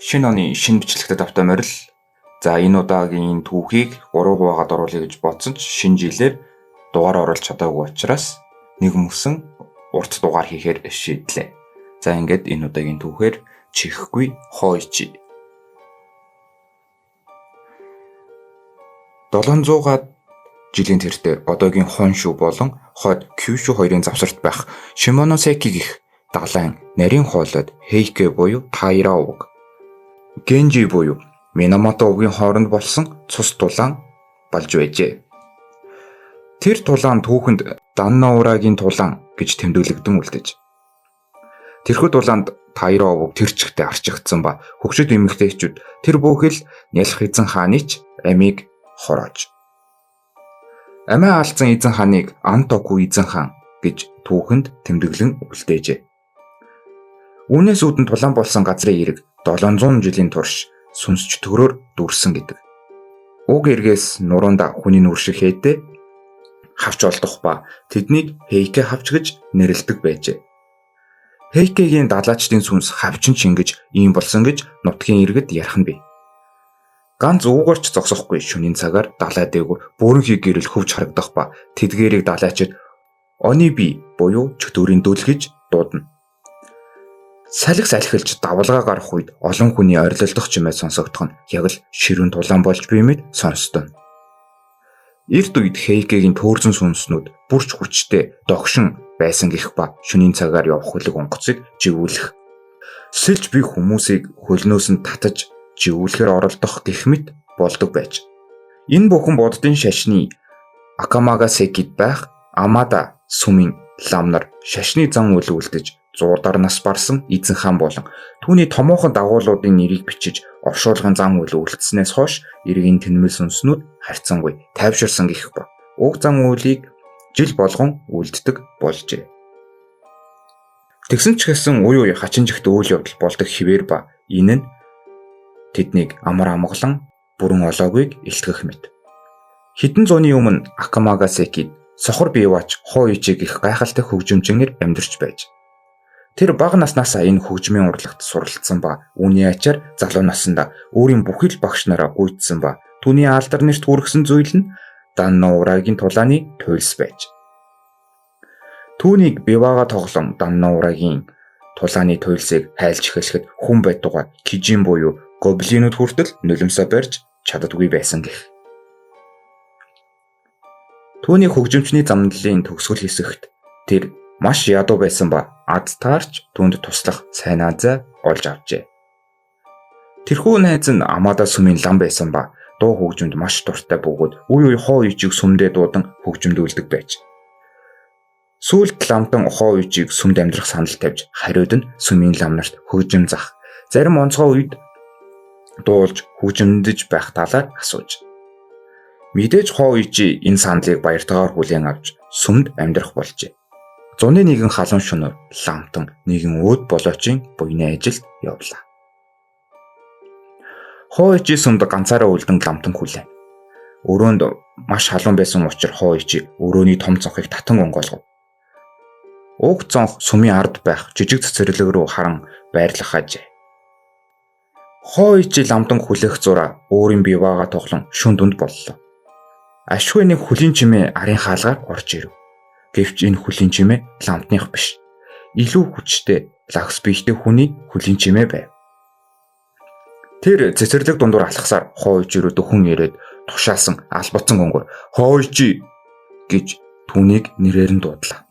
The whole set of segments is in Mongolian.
Шинэ оны шинэ бичлэгтэй давтаа морил. За энэ удаагийн түүхийг 3 хуваагаад оруулъя гэж бодсон ч шинэ жилээр дугаар оруулж чадаагүй учраас нэг мөсөн урт дугаар хийхээр шийдлээ. За ингээд энэ удаагийн түүхээр чихгүй хойчи. 700-аад жилийн тэртээ одоогийн Хоншу болон хойд Кюшү хоёрын завсарт байх Шимоносеки гэх далайн нарийн хоолойд Хейкэ буюу Тайраог, Генжи буюу Минамото угийн хооронд болсон цус тулаан болж байжээ. Тэр тулаан түүхэнд Данноурагийн тулаан гэж тэмдэглэгдэн үлдэж. Тэрхүү тулаанд Тайраог тэр чигтээ арчигдсан ба хөгшөд эмэгтэйчүүд тэр бүхэл Нялх эзэн хааны ч амийг хороож. Амиа алдсан эзэн хааныг Антоку эзэн хаан гэж түүхэнд тэмдэглэн үлдээжээ. Үүнээс үүдэн тулаан болсон газрын эрэг 700 жилийн турш сүнсч төрөөр дүрсэн гэдэг. Уг эргээс нуруунд хүний нүр шиг хээдэ хавч олдох ба тэднийг Хейкэ хавч гэж нэрлэдэг байжээ. Хейкэгийн далаачдын сүнс хавчин чингэж ийм болсон гэж нутгийн иргэд ярих нь бий. Ганц уугарч зогсохгүй шөнийн цагаар далай дээгүүр бүрэн хий гэрэл хөвж харагдах ба тэдгээрийг далайчид Ониби буюу чөтгөрийн дөл гэж дуудана. Салхи салхилж давлгаа гарах үед олон хүний орилдох чимээ сонсогдох нь яг л ширүүн тулаан болж биймэд сонсдоо. Эрт үед Хейкэгийн төөрзөн сүнснүүд бүрч хүчтэй догшин байсан гэх ба шөнийн цагаар явах хөлөг онгоцыг живүүлэх. Сэлж би хүмүүсийг хөлнөөс нь татаж живүүлэхээр оролдох гэх мэт болдог байж. Энэ бүхэн боддын шашны Акамагасекид байх Амада сүмийн лам нар шашны зан үйл үлдэж зурдаар нас барсан эзэн хаан болон түүний томоохон дагуулуудын нэрийг бичиж оршуулгын зан үйл үлдснээс хойш иргэн тэнмэл сүнснүүд харьцангуй тайвширсан гэх ба уг зан үйлийг жил болгон үлддэг болжээ. Тэгсэн ч гэсэн уй хачинжигт үйл явдал болдог хിവэр ба энэ нь тэднийг амар амгалан бүрэн олоогүйг илтгэх мэт. Хэдэн зууны өмнө Акамагасекид сохор биеваач Хойчи гэх гайхалтай хөгжимчээр амьдарч байж. Тэр бага наснаас энэ хөгжмийн урлагт суралцсан ба үүний ачаар залуу наснда өөрийн бүхэл багш нараа гүйцсэн ба түүний алдар нэрт хүргэсэн зүйл нь Данноурагийн тулааны туйлс байж. Түүнийг биваага тоглоом Данноурагийн тулааны туйлсыг хайлж эхлэхэд хүн байдгаа Кижин буюу гоблинууд хүртэл нулимсаа барьж чаддаггүй байсан гэх. Түүний хөгжимчний замналын төгсгөл хэсэгт тэр маш ядуу байсан ба Адтаарч түүнд туслах сайн наазаа олж авчээ. Тэрхүү найз нь Амада сүмийн лам байсан ба дуу хөгжимд маш дуртай бөгөөд үе Хойчиг сүмдээ дуудан хөгжимдүүлдэг байж. Сүүлд ламтан Хойчиг сүмд амьдрах санал тавьж хариуд нь сүмийн лам нарт хөгжим зах. Зарим онцгой үед дуулж хөгжимдөж байх талаар асууж. Мэдээж Хойчи энэ саналыг баяртайгаар хүлээн авч сүмд амьдрах болжээ. Зуны нэгэн халуун шөнөөр ламтан нэгэн өөд болоочийн буйны ажилд явлаа. Хойчи сүмд ганцаараа үлдэн ламтан хүлээн. Өрөөнд маш халуун байсан учраас Хойчи өрөөний том цонхыг татан онгоолгов. Уг цонх сүмийн ард байх жижиг цэцэрлэг рүү харан байрлах ажээ. Хойчи ламтан хүлээх зураа өөрийн биваага тоглон шүн дүнд боллоо. Ашгүй нэг хөлийн чимээ арын хаалгаар орж ирэв. Гэвч энэ хөлийн чимээ ламтных биш. Илүү хүчтэй лагс биетэй хүний хөлийн чимээ байв. Тэр цэцэрлэг дундуур алхасаар Хойчи рүү дөхөн ирээд тушаасан албацсан гонгор Хойчи гэж түүнийг нэрээр нь дуудлаа.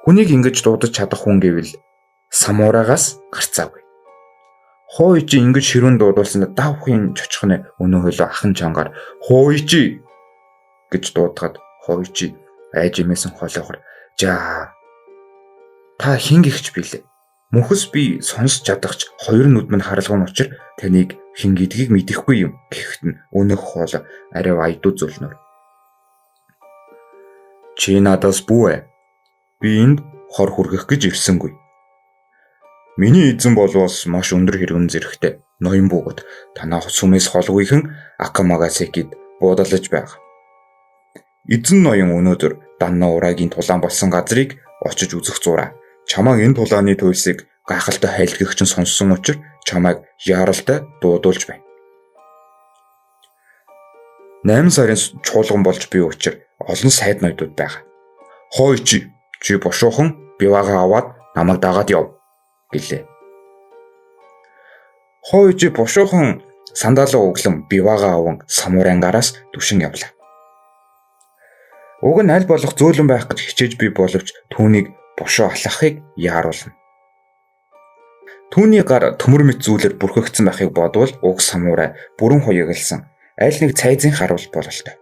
Хүнийг ингэж дуудаж чадах хүн гэвэл самурагаас гарцаагүй. Хойчи ингэж ширүүн дуудуулсан давхын чочхны өнөө хөлөө ахан чангаар Хойчи гэж дуудахад Хойчи айж имээсэн хоолойгоор "Жаа. Та хин гихч билээ. Мөнхөс би сонсч чадахч хоёр нүдмэн харалгын учир таныг хин гэдгийг мэдэхгүй юм" гэхэд нь өнөх хоолой арай айдуу зөлнөр. "Чи надаас бүү. Би энд хор хүргэх гэж ирсэнгүй. Миний эзэн болвоос маш өндөр хэрэгэн зэрэгтэй ноён бөгөөд танаа сүмээс холгүйхэн Акамагасекид буудалж байгаа. Эзэн ноён өнөөдөр Данноурагийн тулаан болсон газрыг очиж үзэх зураа. Чамайг энэ тулааны туйлсыг гайхалтай хайлтгэгч нь сонссон учраас чамайг яаралтай дуудуулж байна. 8 сарын чуулган болж буй учраас олон сайд ноёдууд байгаа. Хой чи бошуухан биваагаа аваад намайг дагаад яв гэлээ. Хой чи бошуухан сандалаа өглөн биваагаа аван самурайн гараас түшин явлаа. Уг нь аль болох зөөлөн байх гэж хичээж буй боловч түүнийг бошоо алхахыг яаруулна. Түүний гар төмөр мэт зүйлээр бүрхэгдсэн байхыг бодвол уг самурай бүрэн хуягалсан аль нэг цайзын харуул бололтой.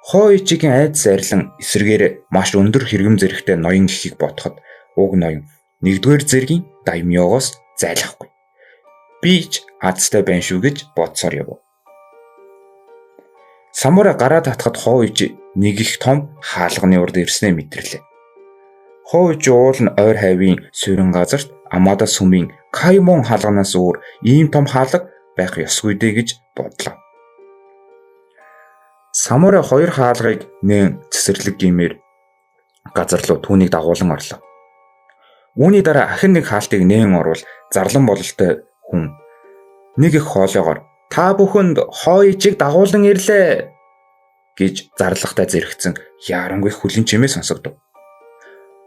Хой ичигийн айдас арилан эсрэгээр маш өндөр хэрэгэм зэрэгтэй ноён гэхийг бодоход уг ноён 1-р зэргийн даймёогоос зайлахгүй. Би ч азтай байна шүү гэж бодсоор яв. Самурай гараа татхад Хой ичи нэг их том хаалганы урд ирснээ мэдэрлээ. Хой ичи уул нь ойр хавийн суурин газарт Амада сүмийн Каймон хаалганаас өөр ийм том хаалга байх ёсгүй дээ гэж бодлоо. Самурай хоёр хаалгыг нээн цэцэрлэг гэмээр газар руу түүнийг дагуулan орлоо. Үүний дараа ахин нэг хаалтыг нээн орвол зарлан бололтой хүн нэг их хоолоогоор та бүхэнд Хой ичиг дагуулan ирлээ гэж зарлахтай зэрэгцэн яарангүй хүлэн чимээ сонсогдов.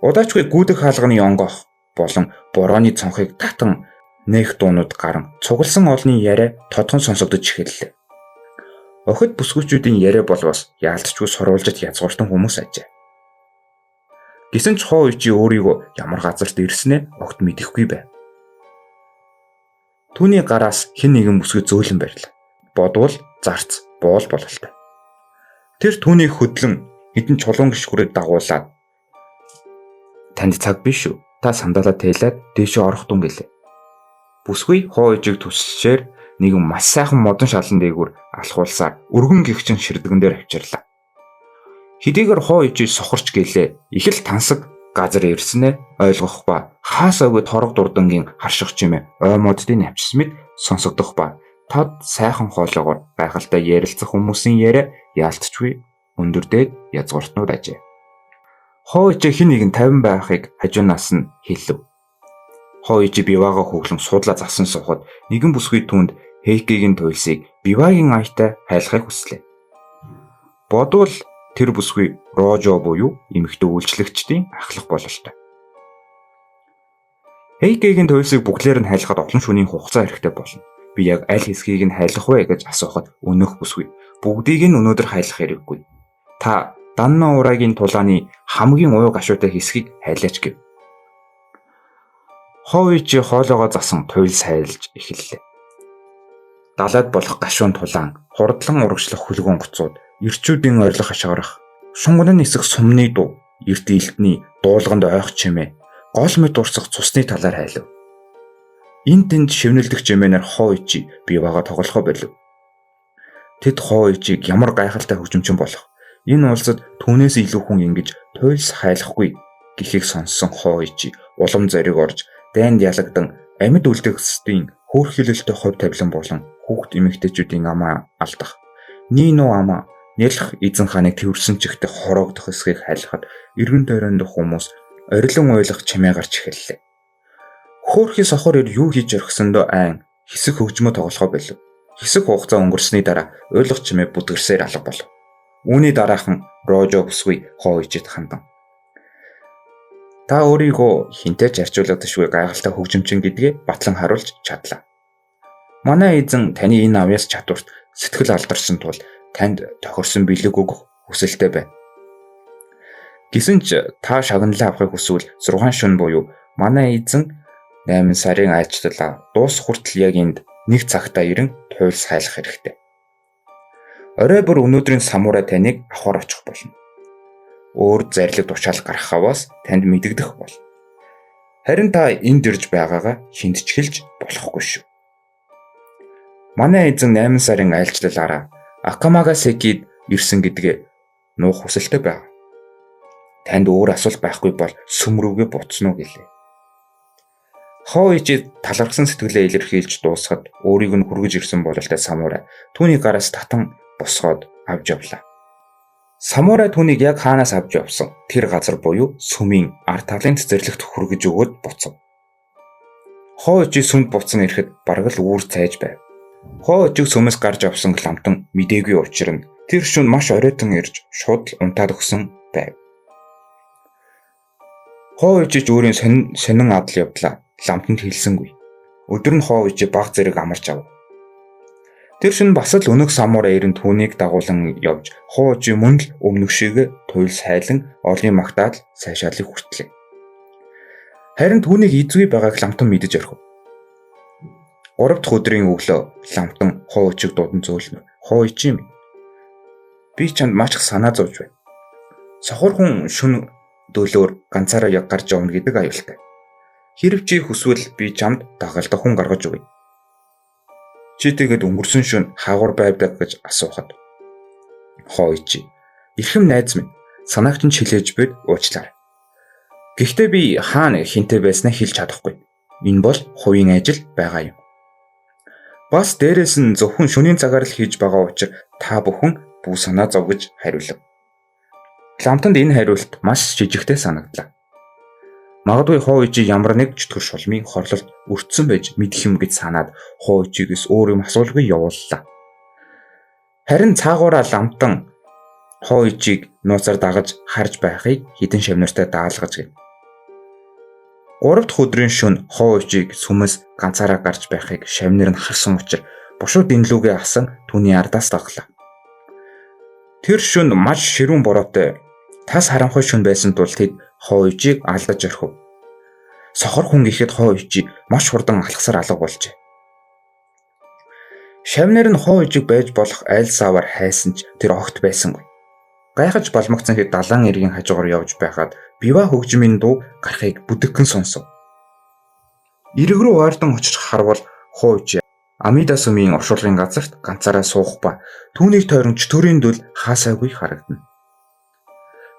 Удаачгүй гүйдэх хаалганы онгоох болон борооны цонхыг татан нээх дуунууд гарan цугласан олны яриа тодхон сонсогдож эхэллээ. Охид бүсгүйчүүдийн яриа бол бас яалтчгүй сурвалжид язгууртан хүмүүс ажээ. Гэсэн ч Хой ичи өөрийгөө ямар газарт ирснээ огт мэдэхгүй байв. Түүний гараас хэн нэгэн бүсгүй зөөлөн барьлаа. Бодвол зарц боол бололтой. Тэр түүний хөдлөн хэдэн чулуун гიშгүрийг дагуулад танд цаг биш шүү. Та сандалаа тээлээд дээшээ орох тун гэлээ. Бүсгүй Хой ичиг төсөлчээр нэгэн маш сайхан модон шалан дээгүүр алхуулсаар өргөн гихчин ширдэгэн дээр авчирлаа. Хэдийгээр Хой ичи сохорч гэлээ их л тансаг газар ирснээ ойлгох ба хаасаагүй торог дурдангийн харших чимээ оймоддын навчс мэд сонсогдох ба тод сайхан хоолоогоор гайхалтай ярилцах хүмүүсийн яриа яалтчгүй өндөрдөөд язгууртнууд ажээ. Хой ичи хэн нэгэн 50 байхыг хажуунаас нь хэлв. Хой ичи биваагаа хөглөн суудлаа засан сухад нэгэн бүсгүй түнд Хейкигийн туйлсыг биваагийн аятай хайлахыг хүслээ. Бодвол тэр бүсгүй Рожо буюу эмэгтэй үйлчлэгчдийн ахлах бололтой. Хейкигийн туйлсыг бүгдлээр нь хайлахад олон шөнийн хугацаа хэрэгтэй болно. Би яг аль хэсгийг нь хайлах вэ гэж асуухад өнөөх бүсгүй бүгдийг нь өнөөдөр хайлах хэрэггүй. Та Данна ураагийн тулааны хамгийн уян гашуутай хэсгийг хайлаач гэв. Хой ичи хоолоогоо засан туйлс хайлж эхэллээ. Далайд болох гашуун тулаан, хурдлан урагшлах хөлгөөн гоцууд, эрчүүдийн орилох хашгирах, шунганы нисэх сумны дуу, эрт илтний дуулганд ойх чимээ, гол мэд урсах цусны талаар хайлав. Энд тэнд шивнэлдэх чимээнээр Хой ичи биваагаа тоглохоо болив. Тэд Хой ичиг ямар гайхалтай хөгжимчин болох. Энэ улсад түүнээс илүү хүн ингэж туйлс хайлахгүй гэхийг сонссон Хой ичи улам зориг орж дайнд ялагдан амьд үлдгэсдийн хөөрхилөлтөй хувь тавилан болон хүүхд эмэгтэйчүүдийн амаа алдах. Нино амаа нялх эзэн хааныг тэрвэрсэн чигтээ хороогдох эсхийг хайлахад эргэн тойронд хүмүүс орилон ойлгох чимээ гарч эхэллээ. Хөөрхий сохор юу хийж орхисондоо айн хэсэг хөгжмөө тоглохоо болов. Хэсэг хугацаа өнгөрсөний дараа ойлгох чимээ бүдгэрсээр алга болов. Үүний дараахан Рожо бүсгүй Хой ичид хандан. Та өөрийгөө хинтээ ч арчуулагдашгүй гайхалтай хөгжимчин гэдгээ батлан харуулж чадлаа. Манай эзэн таны энэ авьяас чадварт сэтгэл алдарсан тул танд тохирсон бэлэг өгөх хүсэлтэй байна. Гэсэн ч та шагналаа авахыг хүсвэл 6 шөнө буюу манай эзэн 8 сарын айлчлалаа дуусах хүртэл яг энд нэг цагтаа ирэн туйлс хайлах хэрэгтэй. Орой бүр өнөөдрийн самурай таныг авахар очих болно. Өөр зарлиг тушаал гарах аваас танд мэдэгдэх бол. Харин та энд ирж байгаагаа шинтчилж болохгүй шүү. Манай эзэн 8 сарын айлчлалаараа Акамагасекид ирсэн гэдгээ нуух хүсэлтэй байна. Танд өөр асуулт байхгүй бол сүм рүүгээ буцно гэлээ. Хой ичи талархсан сэтгэлээ илэрхийлж дуусгаад өөрийг нь хүргэж ирсэн бололтой самурай түүний гараас татан босгоод авч явлаа. Самурай түүнийг яг хаанаас авч явсан тэр газар буюу сүмийн ард талын цэцэрлэгт хүргэж өгөөд буцав. Хоо ижийг сүмд буцсан ирэхэд бараг л үүр цайж байв. Хоо ижиг сүмэс гарч авсан ламтан мдээгүй учир нь тэр шөнө маш оройтон ирж шууд л унтаад өгсөн байв. Хоо ижиж өөрийн сонин адал явдлаа ламтанд хэлсэнгүй. Өдөр нь хоо ижи баг зэрэг амарч ав. Тэр шөнө бас л өнөг самуура ирэн түүнийг дагуулan явж хоо ижи мөн л өмнөх шиг туйл сайлан олын магтаал сайшаалыг хүртлээ. Харин түүнийг эзгүй байгааг ламтан мэдэж орхив. 3 дахь өдрийн өглөө ламтан хоо ижиг дуудан зөөлнө. Хоо ижи минь. Би чамд маш их санаа зовж байна. Сохор хүн шөнө дөөлөөр ганцаараа яг гарч явна гэдэг аюултай. Хэрв чи хүсвэл би чамд дагалдах хүн гаргаж өгье. Чи тэгээд өнгөрсөн шөнө хаагур байвдаг гэж асуухад хоо ижи эрхэм найз минь санаагч нь хилээж бод уучлаарай. Гэхдээ би хаана хинтээ байснаа хэлж чадахгүй. Энэ бол хувийн ажил байгаа юм. Бас дээрээс нь зөвхөн шөнийн цагаар л хийж байгаа учраас та бүхэн бүү санаа зов гэж хариулв. Ламтанд энэ хариулт маш жижигтэй санагдлаа. Магадгүй хоо ижи ямар нэг чөтгөр шулмын хорлолд өртсөн байж мэдэх юм гэж санаад хоо ижигээс өөр юм асуулгүй явууллаа. Харин цаагаараа ламтан хоо ижиг нууцаар дагаж харж байхыг хідэн шавнартай даалгаж гээ. 3 дахь өдрийн шөнө хоо ижиг сүмэс ганцаараа гарч байхыг шавнар нь харсан учраас бушууд дэнлүүгээ асан түүний ардаас даглаа. Тэр шөнө маш ширүүн бороотой тас харанхуй шөнө байсан тул тэд хоо ижиг алдаж орхив. Сохор хүн гэхэд хоо ижи маш хурдан алхасаар алга болжээ. Шавнар нь хоо ижиг байж болох айл савар хайсан ч тэр огт байсангүй. Гайхаж балмагцсан хэд далайн эргийн хажуугаар явж байхад бива хөгжмийн дуу гарахыг бүдэгхэн сонсов. Ирэг рүү ойртон очиж харвал хоо ижи Амида сүмийн оршуулгын газарт ганцаараа суух ба түүнийг тойрон чөтгөрийн дүл хаасаагүй харагдана.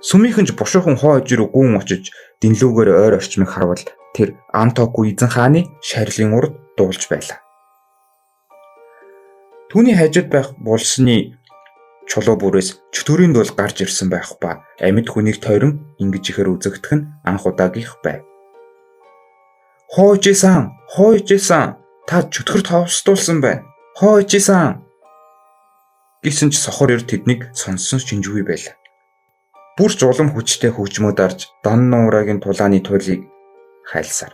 Сүмийнхэн ч бушуухан хоо ижи рүү гүн очиж дэнлүүгээр ойр орчмыг харвал тэр Антоку эзэн хааны шарилын урд дуулж байлаа. Түүний хажууд байх булсны чулуу бүрээс чөтгөрийн дул гарч ирсэн байх ба амьд хүнийг тойрон ингэж ихэр үзэгдэх нь анх удаагийнх байв. Хоо ижи-сан та чөтгөр товсдуулсан байна. Хоо ижи-сан гэсэн ч сохор ир тэднийг сонссон шинжгүй байлаа. Бүр ч улам хүчтэй хөгжмөд арж дан нуураагийн тулааны туйлыг хайлсаар.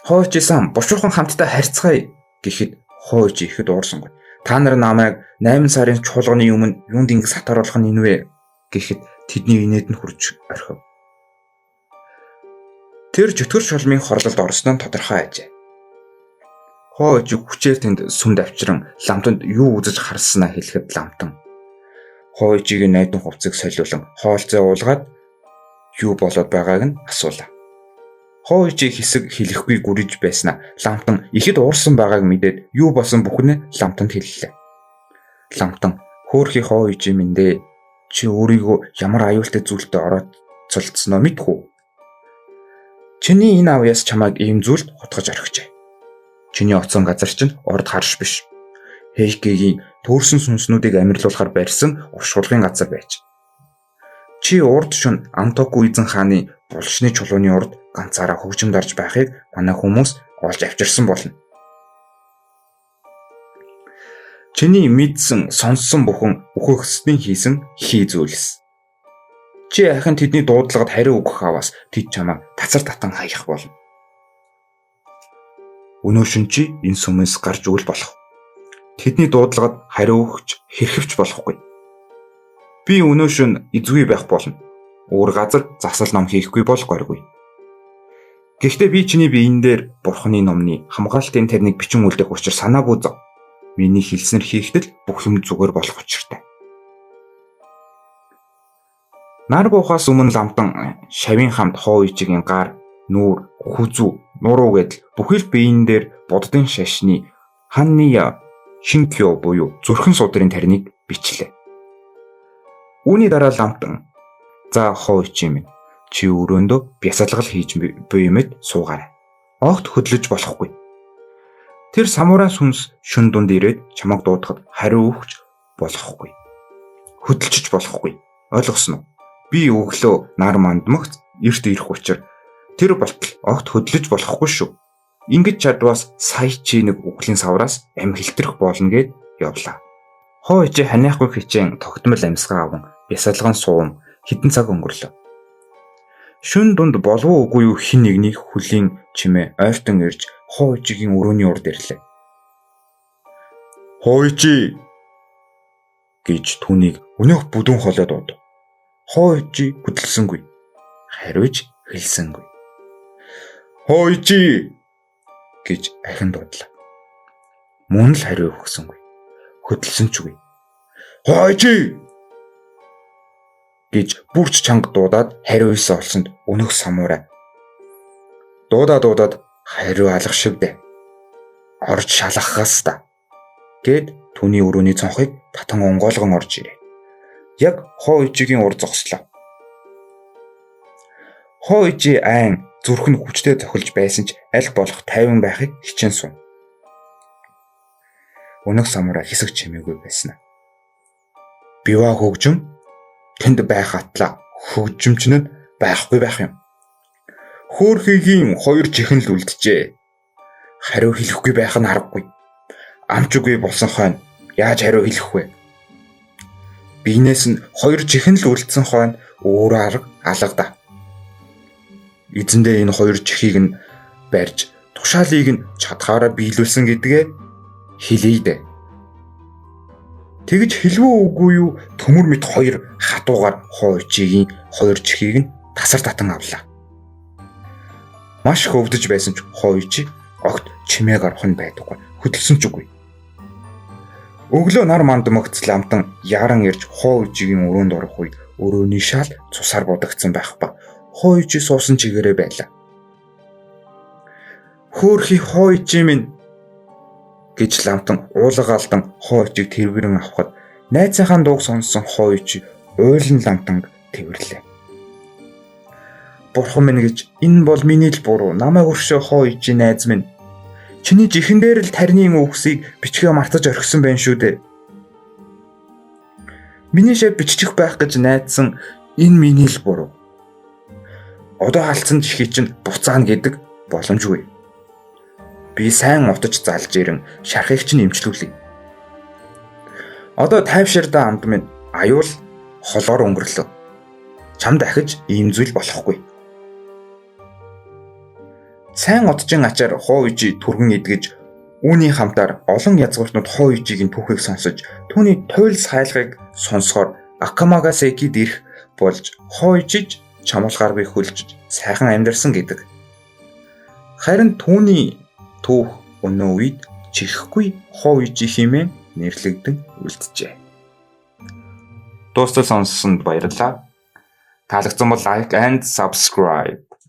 Хоо ижи-сан бушуухан хамтдаа харьцгаая гэхэд хоо ижи ихэд уурсангүй. Та нар намайг 8 сарын чуулганы өмнө юунд ингэ сатаруулах нь энэ вэ гэхэд тэдний инээд нь хурж орхив. Тэр чөтгөр шулмын хорлолд орсон нь тодорхой ажээ. Хоо ижи хүчээр тэнд сүмд авчран ламтанд юу үзэж харснаа хэлэхэд ламтан хоо ижигийн найдан хувцсыг солиулан хоолцоо уулгаад юу болоод байгааг нь асуулаа. Хоо ижи хэсэг хэлэхгүй гүрэж байснаа ламтан ихэд уурсан байгааг мэдээд юу болсон бүхнээ ламтанд хэллээ. Ламтан хөөхий хоо ижи минь дээ. Чи өөрийгөө ямар аюултай зүйлтэй ороод цолцсноо мэдхүү. Чиний энэ авьяас чамайг ийм зүйлд хутгаж орхижээ. Чиний оцсон газар чинь орд харш биш. Хейкигийн төөрсөн сүнснүүдийг амьрлуулахар барьсан уршуулгын газар байж. Чи урд шөнө Антоку эзэн хааны булшны чулууны урд ганцаараа хөгжим дарж байхыг манай хүмүүс олж авчирсан болно. Чиний мэдсэн, сонссон бүхэн өөхөсний хийсэн хий зүйлс. Чи ахин тэдний дуудлагад хариу өгөх аваас тэд чамаа тацар татан хаях болно. Өнөө шин чи энэ сүмээс гарч үл болох. Тэдний дуудлагад хариу өгч хэрхэвч болохгүй. Би өнөө шин эзгүй байх болно. Өөр газар засал ном хийхгүй бол горьгүй. Гэхдээ би чиний биеийн дээр бурхны номны хамгаалтын тэрнийг бичин үлдэх учир санаа бүү. Миний хэлснээр хийхдээ л бүх юм зүгээр болох учиртай. Нар буухаас өмнө ламтан шавийн хамт хоо ижигийн гар, нүүр, хүзүү, нуруу гэдэл бүхэл биеийн дээр буддын шашны ханния шинкё буюу зүрхэн судрын тариныг бичлээ. Үүний дараа ламтан за хоо ижи минь чи өрөөндөө бясалгал хийж буй юмэд суугаарай. Огт хөдлөж болохгүй. Тэр самурай сүнс шүн дунд ирээд чамайг дуудахад хариу өгч болохгүй. Хөдөлчих болохгүй. Ойлгосноо? Би өглөө нар мандмагц эрт ирэх учир тэр болтол огт хөдлөж болохгүй шүү. Ингэж чадвас сая чи нэг үхлийн савраас амь хэлтрэх болно гэд явлаа. Хойж ханиахгүй хичээн тогтмол амьсгаа аван бясалган суум хэдэн цаг өнгөрлөө. Шүн дунд болов уугүй юу хин нэгний хөлийн чимээ ойртон ирж хойжигийн өрөөний урд ирлээ. Хойжи гэж түүнийг өнөөх бүдүүн холоод од. Хойжи хөдөлсөнгүй. Хариуж хэлсэнгүй. Хойжи гэж ахин дуудлаа. Мөн л хариу өгсөнгүй. Хөдөлсөн ч үгүй. Хойжи гэж бүрч чанга дуудаад хариу хэлсэн олсонд өнөх самуурай. Дуудаад хариу алах шивдэ. Орж шалгахаас та гэд түүний өрөөний цонхыг татан онгоолгон орж ирээ. Яг хойжигийн ур зогслоо. Хойжи айн зүрх нь хүчтэй цохилж байсан ч аль болох тайван байхыг хичээн суув. Өнөх самуурай хэсэг чимээгүй байсан. Биваа хөгжим тэнд байх атла хөгжимч нь байхгүй байх юм. Хөөрхигийн хоёр чихэн л үлджээ. Хариу хэлэхгүй байх нь аргагүй. Амчгүй болсон хойно яаж хариу хэлэх вэ? Биенээс нь хоёр чихэн л үлдсэн хойно өөрөө арга алгадаа. Эзэндээ энэ хоёр чихийг нь барьж тушаалыг нь чадхаараа биелүүлсэн гэдгээ хэлье дээ. Тэгж хэлвөө үгүй юу төмөр мэт хоёр хатуугаар хойжигийн хоёр чихийг нь тасар татан авлаа. Маш хөвдөж байсан ч хойжи огт чимээг арах нь байдаггүй. Хөдөлсөн ч үгүй. Өглөө нар манд мөгцөл амтан яран ирж хойжигийн өрөөнд орох үед өрөөний шал цусаар будагдсан байх ба хойжи суусан чигээрээ байлаа. Хөөрхи хойжи минь гэж ламтан уулга алдан хойжиг тэрвэрэн авахад найзынхаа дууг сонссон хойж уйлан ламтан тэрвэрлээ. Бурхан минь гэж энэ бол миний л буруу. Намайг өршөө хойж найз минь. Чиний жихэн дээр л тарины үгсийг бичгээ мартаж орхисон байх шүү дээ. Миний шав биччих байх гэж найдсан энэ миний л буруу. Одоо халдсан чихий чинь буцаана гэдэг боломжгүй. Би сайн утаж залж ирэн шархыг чинь эмчлүүлье. Одоо тайвширдаа амд минь аюул холоор өнгөрлөө. Чам дахиж ийм зүйл болохгүй. Сайн утжин ачаар хойжи түргэн идгэж үүний хамтаар олон язгууртнууд хойжигийн түүхийг сонсож түүний туйл сайлгыг сонсохоор Акамагасэкид ирэх болж хойжиж чамуулгааргүй хөлж сайхан амьдарсан гэдэг. Харин түүний түүх өнөө үед чихгүй хойжи хэмээн нэрлэгдэн үлджээ. Дуустал сонссонд баярлалаа. Таалагдсан бол like and subscribe.